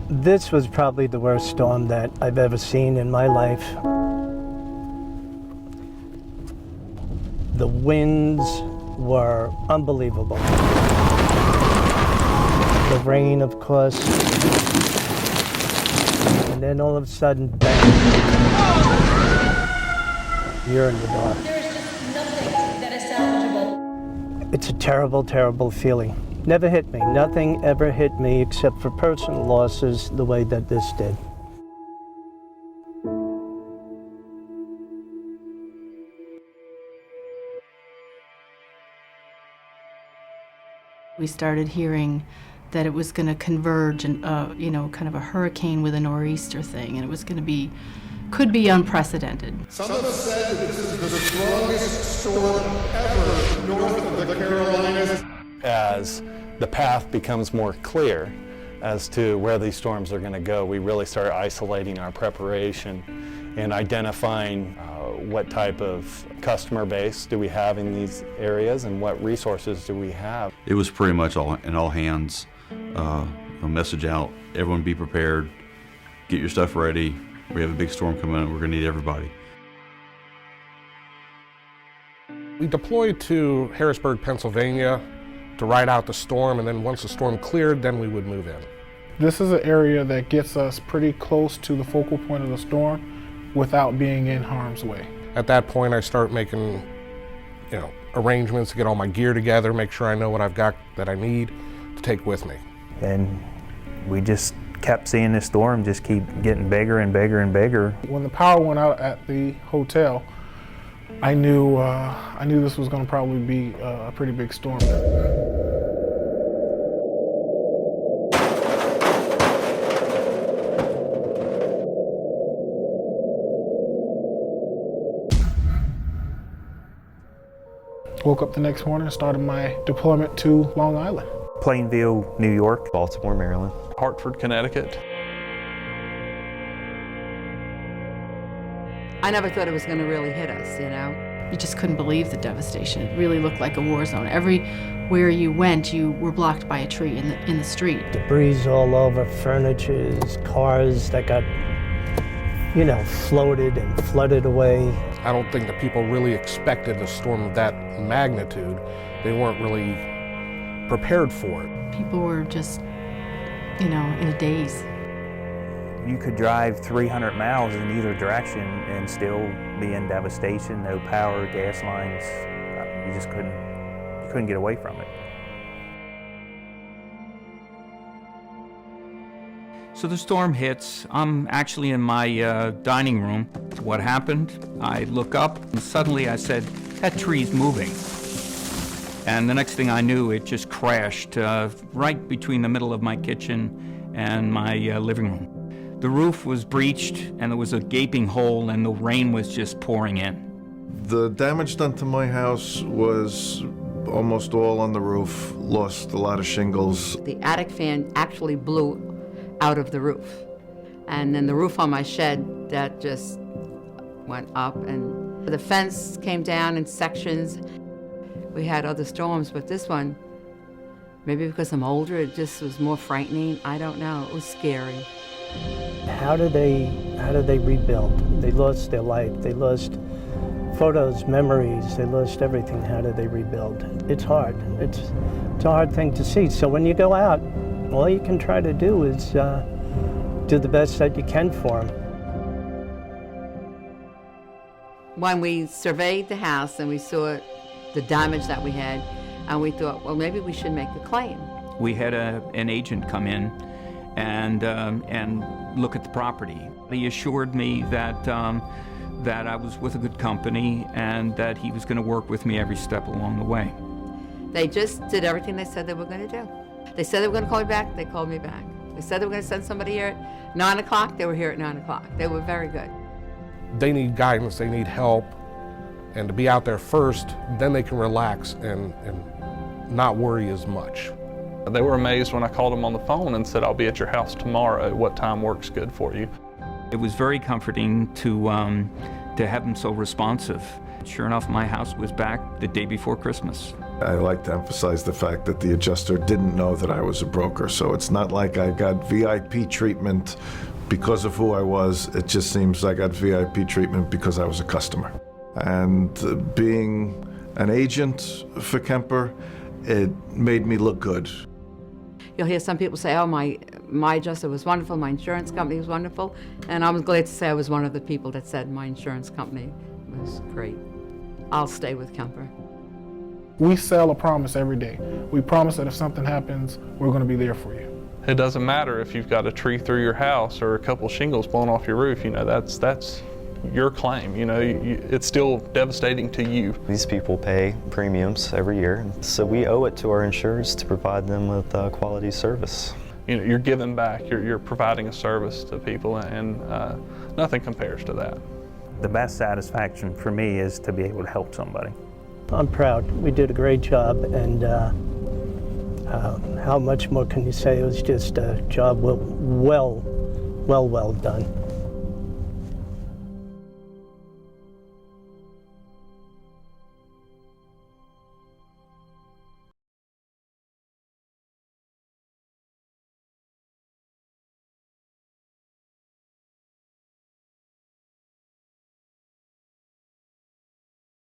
This was probably the worst storm that I've ever seen in my life. The winds were unbelievable. The rain, of course. And then all of a sudden, bang. You're in the dark. There's just nothing that is salvageable. It's a terrible, terrible feeling. Never hit me. Nothing ever hit me except for personal losses the way that this did. We started hearing that it was going to converge and, kind of a hurricane with a nor'easter thing, and it was going to be, could be unprecedented. Some have said that this is the strongest storm ever north of the Carolinas. As the path becomes more clear as to where these storms are going to go, we really start isolating our preparation and identifying what type of customer base do we have in these areas and what resources do we have. It was pretty much all hands, a message out, everyone be prepared, get your stuff ready, we have a big storm coming up, we're going to need everybody. We deployed to Harrisburg, Pennsylvania to ride out the storm, and then once the storm cleared, then we would move in. This is an area that gets us pretty close to the focal point of the storm without being in harm's way. At that point, I start making, arrangements to get all my gear together, make sure I know what I've got that I need to take with me. And we just kept seeing this storm just keep getting bigger and bigger and bigger. When the power went out at the hotel, I knew this was going to probably be a pretty big storm. Woke up the next morning and started my deployment to Long Island. Plainville, New York. Baltimore, Maryland. Hartford, Connecticut. I never thought it was going to really hit us, You just couldn't believe the devastation. It really looked like a war zone. Everywhere you went, you were blocked by a tree in the street. Debris all over, furniture, cars that got, floated and flooded away. I don't think that people really expected a storm of that magnitude. They weren't really prepared for it. People were just, in a daze. You could drive 300 miles in either direction and still be in devastation, no power, gas lines. You just couldn't get away from it. So the storm hits. I'm actually in my dining room. What happened? I look up and suddenly I said, that tree's moving. And the next thing I knew, it just crashed right between the middle of my kitchen and my living room. The roof was breached and there was a gaping hole and the rain was just pouring in. The damage done to my house was almost all on the roof, lost a lot of shingles. The attic fan actually blew out of the roof. And then the roof on my shed, that just went up, and the fence came down in sections. We had other storms, but this one, maybe because I'm older, it just was more frightening. I don't know, it was scary. How do they rebuild? They lost their life, they lost photos, memories, they lost everything. How do they rebuild? It's hard. It's a hard thing to see. So when you go out, all you can try to do is do the best that you can for them. When we surveyed the house and we saw the damage that we had, and we thought, well, maybe we should make a claim. We had an agent come in and look at the property. He assured me that I was with a good company and that he was going to work with me every step along the way. They just did everything they said they were going to do. They said they were going to call me back, they called me back. They said they were going to send somebody here at 9 o'clock, they were here at 9 o'clock. They were very good. They need guidance, they need help, and to be out there first, then they can relax and not worry as much. They were amazed when I called them on the phone and said, I'll be at your house tomorrow. What time works good for you? It was very comforting to have them so responsive. Sure enough, my house was back the day before Christmas. I like to emphasize the fact that the adjuster didn't know that I was a broker, so it's not like I got VIP treatment because of who I was. It just seems I got VIP treatment because I was a customer. And being an agent for Kemper, it made me look good. You'll hear some people say, oh, my adjuster was wonderful, my insurance company was wonderful, and I was glad to say I was one of the people that said my insurance company was great. I'll stay with Kemper. We sell a promise every day. We promise that if something happens, we're going to be there for you. It doesn't matter if you've got a tree through your house or a couple shingles blown off your roof. You know, that's your claim. You know, it's still devastating to you. These people pay premiums every year, so we owe it to our insurers to provide them with quality service. You know, you're giving back. You're providing a service to people, and nothing compares to that. The best satisfaction for me is to be able to help somebody. I'm proud. We did a great job, and how much more can you say? It was just a job well done.